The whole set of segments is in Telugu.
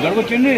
ఇక్కడికి వచ్చింది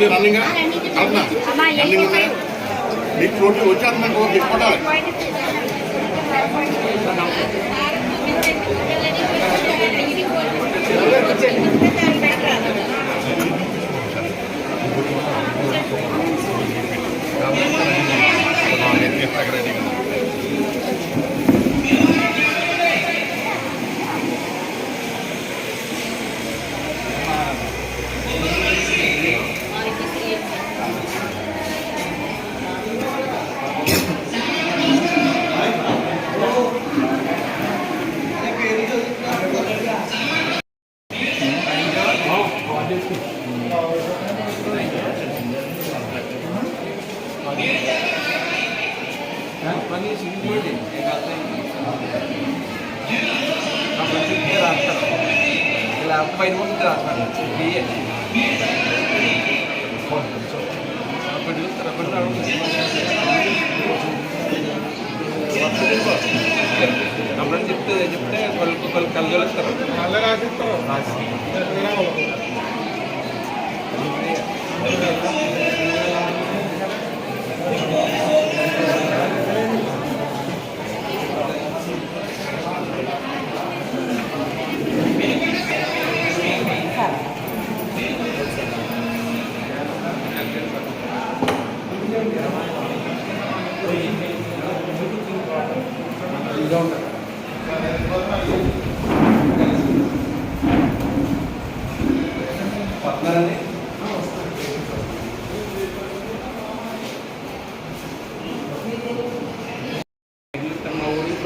రన్నింగ్ మీకు చోటు వచ్చేందుకు కొట్టాలి చెప్తే వాళ్ళు కలగలుస్తారు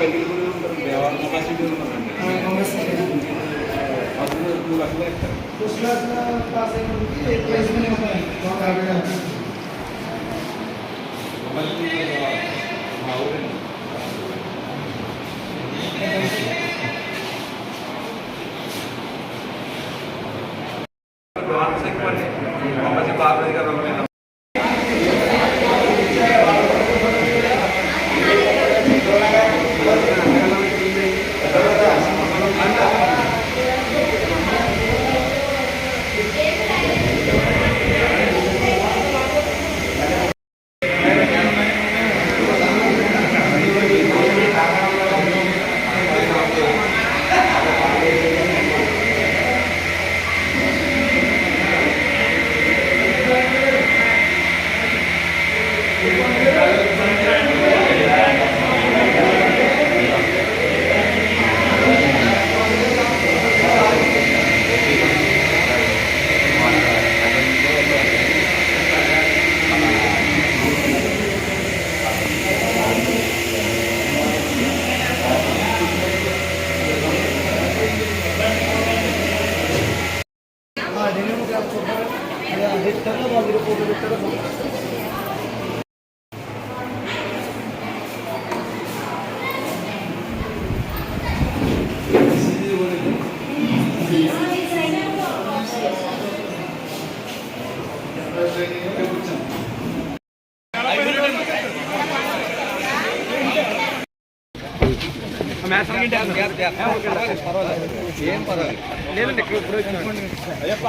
పైకి వెళ్ళిపోయి ఉంటారు దేవాలయం కెపాసిటీ ఉంటుందండి ఏం పర్వాలేదు లేదండి ఇప్పుడు అయ్యప్ప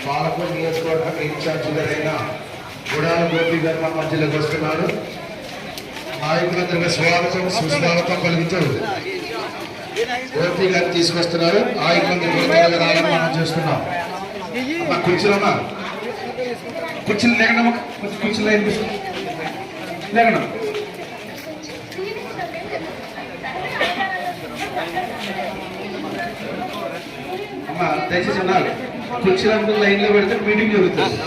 పాలకొండ నియోజకవర్గ ఇన్ఛార్జిలైన గుడాల గోపి గారు మా మధ్యలోకి వస్తున్నారు. నాయకులందరికీ స్వాగతం సుస్వాగతం పలుకుతూ గోపి గారు తీసుకొస్తున్నారు. నాయకులందరూ రావాలని మనం చూస్తున్నాం. కూర్చున్నా కూర్చుని లేకుండా కూర్చుని లేకుండా అమ్మా దయచేసి ఉన్నారు. కూర్చుని లైన్లో పెడితే మీటింగ్ జరుగుతుంది.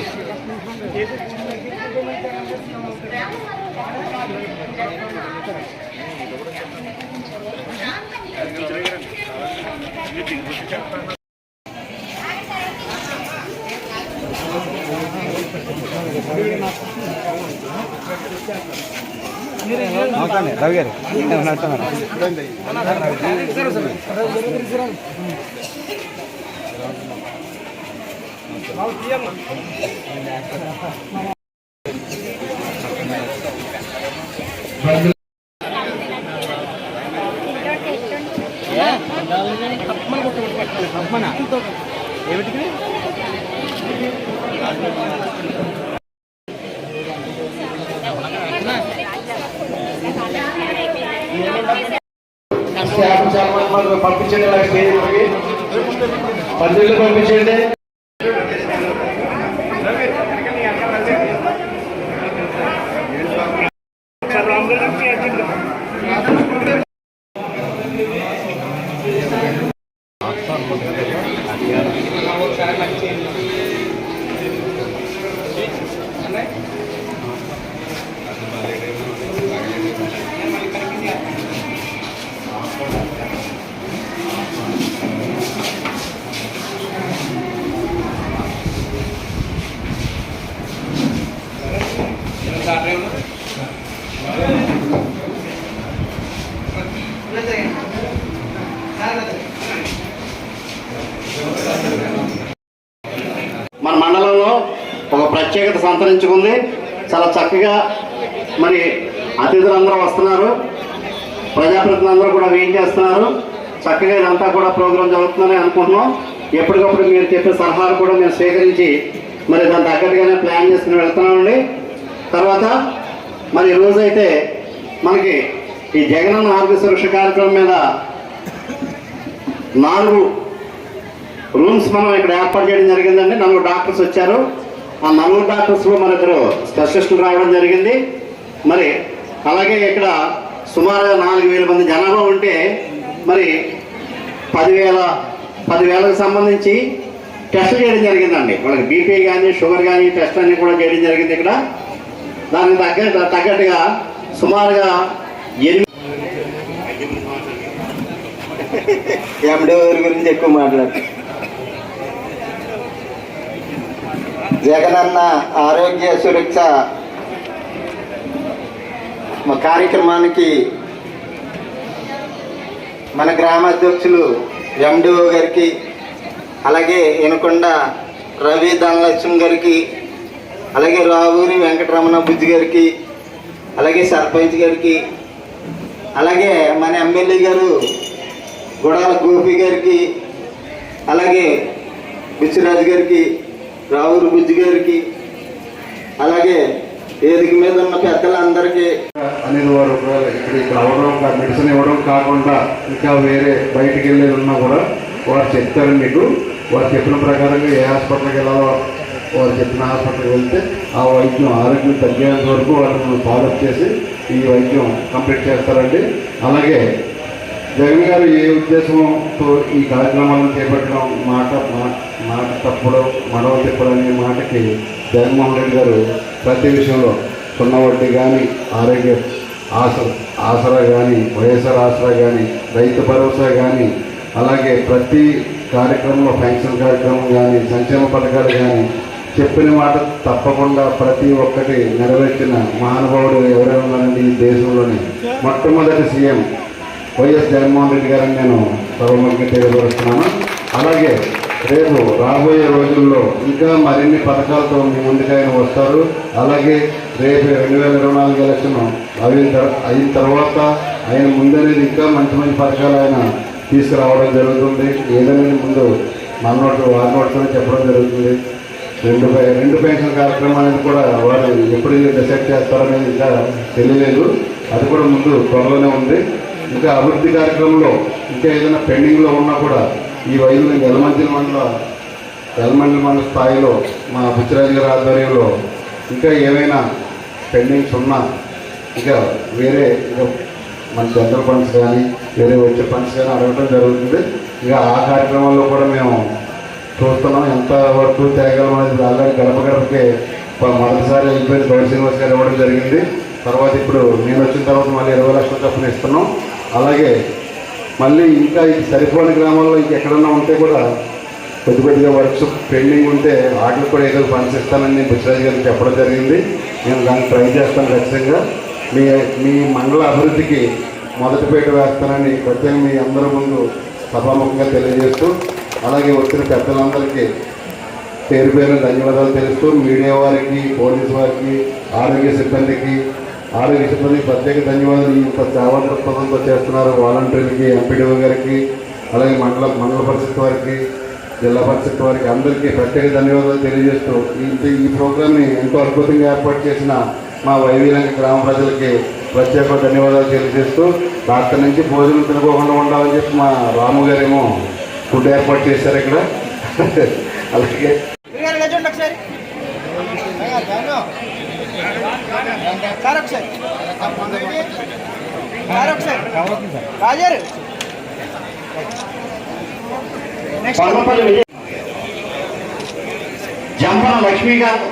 రవి గారు ఏమిటి పంపించండి. పల్లెలు పంపించండి. మన మండలంలో ఒక ప్రత్యేకత సంతరించుకుంది. చాలా చక్కగా మరి అతిథులందరూ వస్తున్నారు. ప్రజాప్రతినిధులందరూ కూడా వెయిట్ చేస్తున్నారు. చక్కగా ఇదంతా కూడా ప్రోగ్రాం జరుగుతుందని అనుకుంటున్నాం. ఎప్పటికప్పుడు మీరు చెప్పే సలహాలు కూడా మేము స్వీకరించి మరి దాని తగ్గట్టుగానే ప్లాన్ చేసుకుని వెళ్తున్నామండి. తర్వాత మరి ఈరోజైతే మనకి ఈ జగనన్న ఆరోగ్య సురక్ష కార్యక్రమం మీద 4 రూమ్స్ మనం ఇక్కడ ఏర్పాటు చేయడం జరిగిందండి. 4 డాక్టర్స్ వచ్చారు. ఆ 4 డాక్టర్స్లో మన 2 స్పెషలిస్టులు రావడం జరిగింది. మరి అలాగే ఇక్కడ సుమారుగా 4,000 మంది జనాభా ఉంటే మరి 10,000కు సంబంధించి టెస్ట్ చేయడం జరిగిందండి. వాళ్ళకి బీపీ కానీ షుగర్ కానీ టెస్ట్ అన్ని కూడా చేయడం జరిగింది ఇక్కడ. దానికి తగ్గట్టుగా సుమారుగా 8 ఎండి గురించి ఎక్కువ మాట్లాడు. జగనన్న ఆరోగ్య సురక్ష కార్యక్రమానికి మన గ్రామ అధ్యక్షులు ఎండిఓ గారికి, అలాగే వినకొండ రవి ధనలక్ష్మి గారికి, అలాగే రావూరి వెంకటరమణ బుజ్జి గారికి, అలాగే సర్పంచ్ గారికి, అలాగే మన ఎమ్మెల్యే గారు గుడాల గోపి గారికి, అలాగే బుచ్చిరాజు గారికి, రావూరి బుజ్జి గారికి, అలాగే వేదిక మీద ఉన్న పెద్దలందరికీ అనేది వారు ఇక్కడ అవ్వడం మెడిసిన్ ఇవ్వడం కాకుండా ఇంకా వేరే బయటికి వెళ్ళేది ఉన్నా కూడా వారు చెప్తారు మీకు. వారు చెప్పిన ప్రకారంగా ఏ హాస్పిటల్కి వెళ్ళాలో వారు చెప్పిన హాస్పిటల్కి వెళ్తే ఆ వైద్యం ఆరోగ్యం తగ్గేంత వరకు వాటిని ఫాలోఅప్ చేసి ఈ వైద్యం కంప్లీట్ చేస్తారండి. అలాగే జగన్ గారు ఏ ఉద్దేశంతో ఈ కార్యక్రమాలను చేపట్టడం, మాట తప్పడం, మడవ తిప్పడం అనే మాటకి జగన్మోహన్ రెడ్డి గారు ప్రతి విషయంలో సున్న వడ్డీ కానీ, ఆరోగ్య ఆసరా కానీ, వైఎస్ఆర్ ఆసరా కానీ, రైతు భరోసా కానీ, అలాగే ప్రతి కార్యక్రమంలో పెన్షన్ కార్యక్రమం కానీ, సంక్షేమ పథకాలు కానీ చెప్పిన మాట తప్పకుండా ప్రతి ఒక్కటి నెరవేర్చిన మహానుభావుడు ఎవరైనా ఉన్నారండి ఈ దేశంలోనే. మొట్టమొదటి సీఎం వైఎస్ జగన్మోహన్ రెడ్డి గారిని నేను సర్వముఖంగా తెలియపరుస్తున్నాను. అలాగే రేపు రాబోయే రోజుల్లో ఇంకా మరిన్ని పథకాలతో మీ ముందుకు ఆయన వస్తారు. అలాగే రేపు 2024 ఎలక్షన్ అయిన తర్వాత ఆయన ముందనేది ఇంకా మంచి మంచి పథకాలు ఆయన తీసుకురావడం జరుగుతుంది. ఏదైనా ముందు మన నోటు వారి నోటుతోనే చెప్పడం జరుగుతుంది. రెండు పెన్షన్ కార్యక్రమం అనేది కూడా వారు ఎప్పుడు డిసైడ్ చేస్తారనేది ఇంకా తెలియలేదు. అది కూడా ముందు త్వరలోనే ఉంది. ఇంకా అభివృద్ధి కార్యక్రమంలో ఇంకా ఏదైనా పెండింగ్లో ఉన్నా కూడా ఈ వైద్యులు ఎలమంచిల మండల స్థాయిలో మా బుచ్చిరాజు గారి ఆధ్వర్యంలో ఇంకా ఏమైనా పెండింగ్స్ ఉన్నా ఇంకా వేరే మన సెంట్రల్ ఫండ్స్ కానీ వేరే వచ్చే ఫండ్స్ కానీ అడగడం జరుగుతుంది. ఇంకా ఆ కార్యక్రమాల్లో కూడా మేము చూస్తున్నాం ఎంతవరకు తిరగలం అనేది. ఆల్రెడీ గడపకి మొదటిసారి వెళ్ళిపోయింది గౌరీ శ్రీనివాస్ గారు ఇవ్వడం జరిగింది. తర్వాత ఇప్పుడు నేను వచ్చిన తర్వాత మళ్ళీ 20 లక్షల చొప్పున ఇస్తున్నాం. అలాగే మళ్ళీ ఇంకా ఈ సరిపోని గ్రామాల్లో ఇంకెక్కడన్నా ఉంటే కూడా కొద్దిగా వర్క్స్ పెండింగ్ ఉంటే వాటికి కూడా ఏదో ఫండ్స్ ఇస్తానని బుచ్చిరాజు గారికి చెప్పడం జరిగింది. నేను దాన్ని ట్రై చేస్తాను ఖచ్చితంగా. మీ మండల అభివృద్ధికి మొదటి పేట వేస్తానని ప్రత్యేకంగా మీ అందరి ముందు సభాముఖంగా తెలియజేస్తూ, అలాగే వచ్చిన పెద్దలందరికీ పేరు పేరు ధన్యవాదాలు తెలుస్తూ, మీడియా వారికి, పోలీసు వారికి, ఆరోగ్య సిబ్బందికి ప్రత్యేక ధన్యవాదాలు. ఇంత సేవా దృక్పథంతో చేస్తున్నారు వాలంటీర్లకి, ఎంపీడీఓ గారికి, అలాగే మండల పరిషత్ వారికి, జిల్లా పరిషత్ వారికి అందరికీ ప్రత్యేక ధన్యవాదాలు తెలియజేస్తూ ఈ ప్రోగ్రామ్ని ఎంతో అద్భుతంగా ఏర్పాటు చేసిన మా వైవీలంక గ్రామ ప్రజలకి ప్రత్యేక ధన్యవాదాలు తెలియజేస్తూ, రాత్రి నుంచి భోజనం తినకోకుండా ఉండాలని చెప్పి మా రాము గారేమో ఫుడ్ ఏర్పాటు చేశారు ఇక్కడ. అలాగే జంపన లక్ష్మి గారు